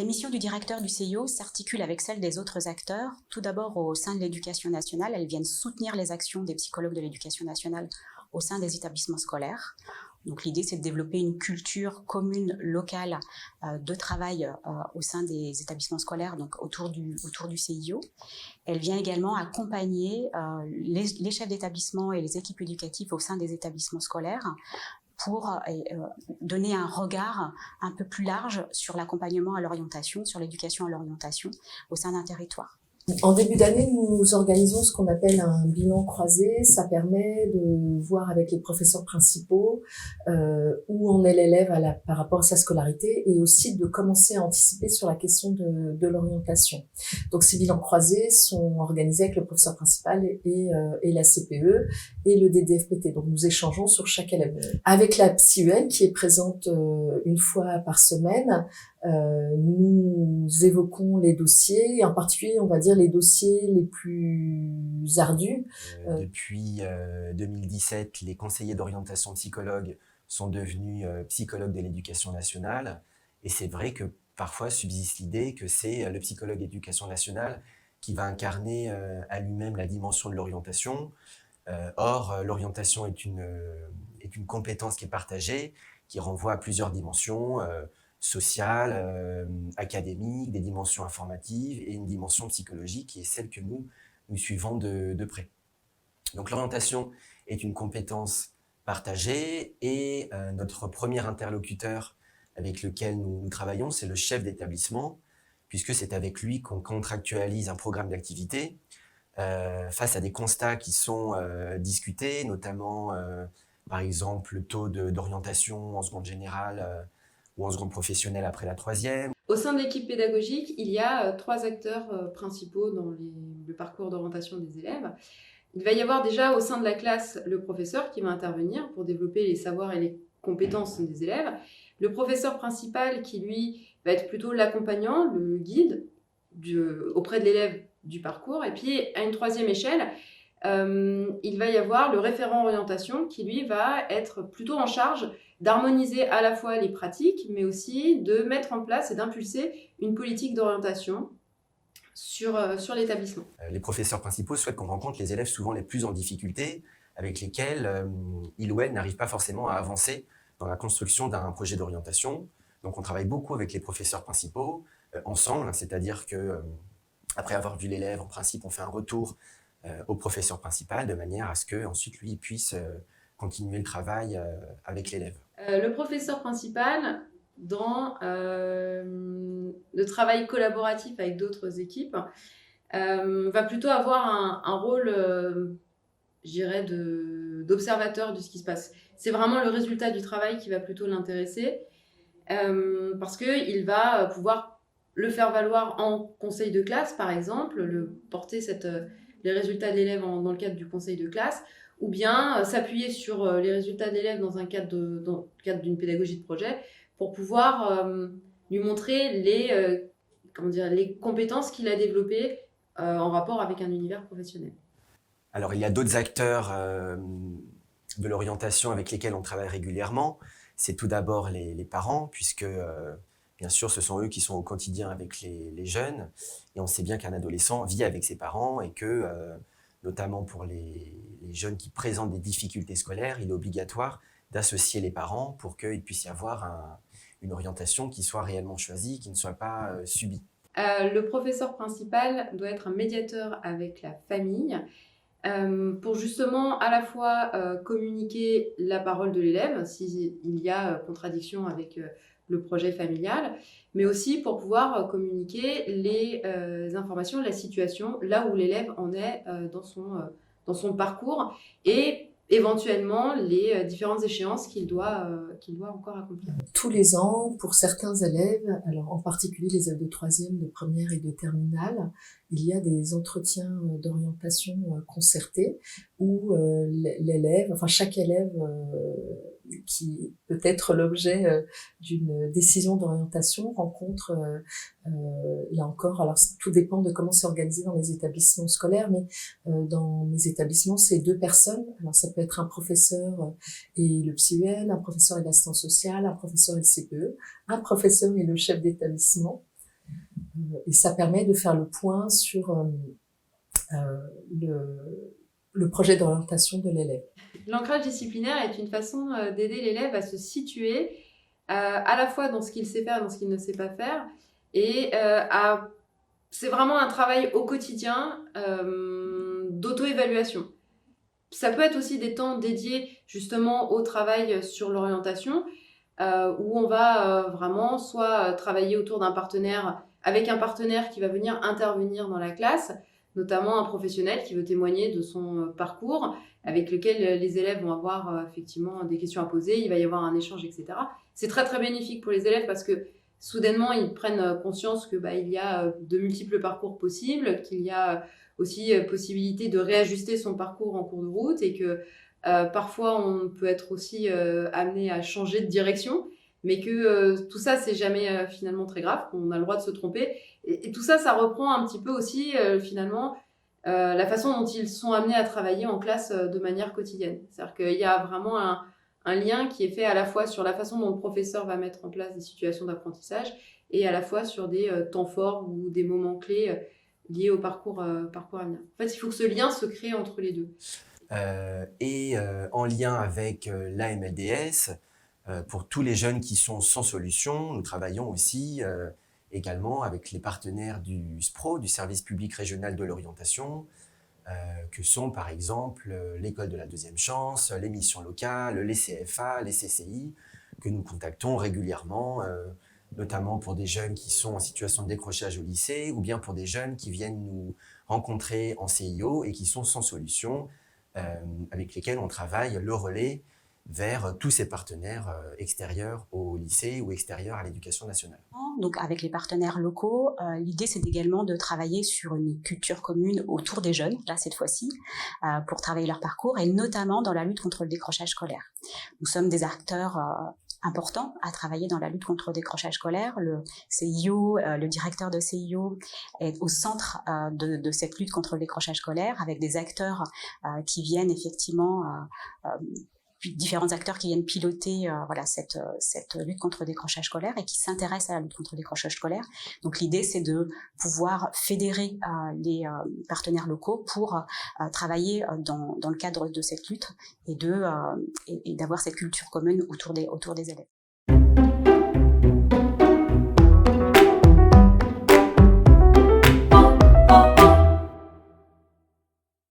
missions du directeur du CIO s'articulent avec celles des autres acteurs. Tout d'abord, au sein de l'éducation nationale, elles viennent soutenir les actions des psychologues de l'éducation nationale au sein des établissements scolaires. Donc l'idée, c'est de développer une culture commune, locale, de travail au sein des établissements scolaires, donc autour du CIO. Elle vient également accompagner les chefs d'établissement et les équipes éducatives au sein des établissements scolaires pour donner un regard un peu plus large sur l'accompagnement à l'orientation, sur l'éducation à l'orientation au sein d'un territoire. En début d'année, nous organisons ce qu'on appelle un bilan croisé. Ça permet de voir avec les professeurs principaux où en est l'élève par rapport à sa scolarité et aussi de commencer à anticiper sur la question de l'orientation. Donc ces bilans croisés sont organisés avec le professeur principal et la CPE et le DDFPT. Donc nous échangeons sur chaque élève. Avec la PsyEL qui est présente une fois par semaine, nous évoquons les dossiers, et en particulier, on va dire, les dossiers les plus ardus. Depuis 2017, les conseillers d'orientation psychologues sont devenus psychologues de l'éducation nationale. Et c'est vrai que parfois subsiste l'idée que c'est le psychologue d'éducation nationale qui va incarner à lui-même la dimension de l'orientation. Or, l'orientation est une compétence qui est partagée, qui renvoie à plusieurs dimensions, sociales, académiques, des dimensions informatives et une dimension psychologique qui est celle que nous suivons de près. Donc l'orientation est une compétence partagée et notre premier interlocuteur avec lequel nous travaillons, c'est le chef d'établissement, puisque c'est avec lui qu'on contractualise un programme d'activité face à des constats qui sont discutés, notamment par exemple le taux d'orientation en seconde générale ou en seconde professionnelle après la troisième. Au sein de l'équipe pédagogique, il y a 3 acteurs principaux dans le parcours d'orientation des élèves. Il va y avoir déjà au sein de la classe le professeur qui va intervenir pour développer les savoirs et les compétences des élèves. Le professeur principal qui, lui, va être plutôt l'accompagnant, le guide auprès de l'élève du parcours. Et puis, à une 3e échelle, il va y avoir le référent orientation qui, lui, va être plutôt en charge d'harmoniser à la fois les pratiques, mais aussi de mettre en place et d'impulser une politique d'orientation sur l'établissement. Les professeurs principaux souhaitent qu'on rencontre les élèves souvent les plus en difficulté, avec lesquels ils ou elles n'arrivent pas forcément à avancer dans la construction d'un projet d'orientation. Donc on travaille beaucoup avec les professeurs principaux, ensemble, c'est-à-dire que après avoir vu l'élève, en principe, on fait un retour au professeur principal de manière à ce qu'ensuite lui puisse continuer le travail avec l'élève. Le professeur principal, dans le travail collaboratif avec d'autres équipes, va plutôt avoir un rôle, je dirais, d'observateur de ce qui se passe. C'est vraiment le résultat du travail qui va plutôt l'intéresser, parce qu'il va pouvoir le faire valoir en conseil de classe, par exemple, porter les résultats de l'élève dans le cadre du conseil de classe, ou bien s'appuyer sur les résultats de l'élève dans le cadre d'une pédagogie de projet pour pouvoir lui montrer les compétences qu'il a développées en rapport avec un univers professionnel. Alors, il y a d'autres acteurs de l'orientation avec lesquels on travaille régulièrement. C'est tout d'abord les parents, puisque bien sûr, ce sont eux qui sont au quotidien avec les jeunes. Et on sait bien qu'un adolescent vit avec ses parents et que, notamment pour les jeunes qui présentent des difficultés scolaires, il est obligatoire d'associer les parents pour qu'il puisse y avoir une orientation qui soit réellement choisie, qui ne soit pas subie. Le professeur principal doit être un médiateur avec la famille pour justement à la fois communiquer la parole de l'élève s'il y a contradiction avec le projet familial, mais aussi pour pouvoir communiquer les informations, la situation, là où l'élève en est dans son parcours et éventuellement les différentes échéances qu'il doit encore accomplir. Tous les ans, pour certains élèves, alors en particulier les élèves de 3e, de première et de terminale, il y a des entretiens d'orientation concertés où chaque élève qui peut être l'objet d'une décision d'orientation rencontre, là encore, alors tout dépend de comment c'est organisé dans les établissements scolaires, mais dans mes établissements, c'est 2 personnes. Alors ça peut être un professeur et le PsyEL, un professeur et l'assistant social, un professeur et le CPE, un professeur et le chef d'établissement. Et ça permet de faire le point sur le projet d'orientation de l'élève. L'ancrage disciplinaire est une façon d'aider l'élève à se situer à la fois dans ce qu'il sait faire et dans ce qu'il ne sait pas faire. Et c'est vraiment un travail au quotidien d'auto-évaluation. Ça peut être aussi des temps dédiés justement au travail sur l'orientation, où on va vraiment soit travailler autour d'un partenaire, avec un partenaire qui va venir intervenir dans la classe, notamment un professionnel qui veut témoigner de son parcours, avec lequel les élèves vont avoir effectivement des questions à poser, il va y avoir un échange, etc. C'est très très bénéfique pour les élèves parce que soudainement ils prennent conscience que il y a de multiples parcours possibles, qu'il y a aussi possibilité de réajuster son parcours en cours de route et que parfois on peut être aussi amené à changer de direction, mais que tout ça c'est jamais finalement très grave, qu'on a le droit de se tromper. Et tout ça, ça reprend un petit peu aussi finalement la façon dont ils sont amenés à travailler en classe de manière quotidienne. C'est-à-dire qu'il y a vraiment un lien qui est fait à la fois sur la façon dont le professeur va mettre en place des situations d'apprentissage et à la fois sur des temps forts ou des moments clés liés au parcours à venir. En fait, il faut que ce lien se crée entre les deux. En lien avec l'AMLDS, pour tous les jeunes qui sont sans solution, nous travaillons aussi également avec les partenaires du SPRO, du Service public régional de l'orientation, que sont par exemple l'école de la deuxième chance, les missions locales, les CFA, les CCI, que nous contactons régulièrement, notamment pour des jeunes qui sont en situation de décrochage au lycée, ou bien pour des jeunes qui viennent nous rencontrer en CIO et qui sont sans solution, avec lesquels on travaille le relais vers tous ces partenaires extérieurs au lycée ou extérieurs à l'éducation nationale. Donc avec les partenaires locaux, l'idée c'est également de travailler sur une culture commune autour des jeunes, là cette fois-ci, pour travailler leur parcours et notamment dans la lutte contre le décrochage scolaire. Nous sommes des acteurs importants à travailler dans la lutte contre le décrochage scolaire. Le CIO, le directeur de CIO est au centre de cette lutte contre le décrochage scolaire avec des acteurs qui viennent effectivement différents acteurs qui viennent piloter cette lutte contre le décrochage scolaire et qui s'intéressent à la lutte contre le décrochage scolaire. Donc l'idée, c'est de pouvoir fédérer les partenaires locaux pour travailler dans le cadre de cette lutte et d'avoir cette culture commune autour des élèves.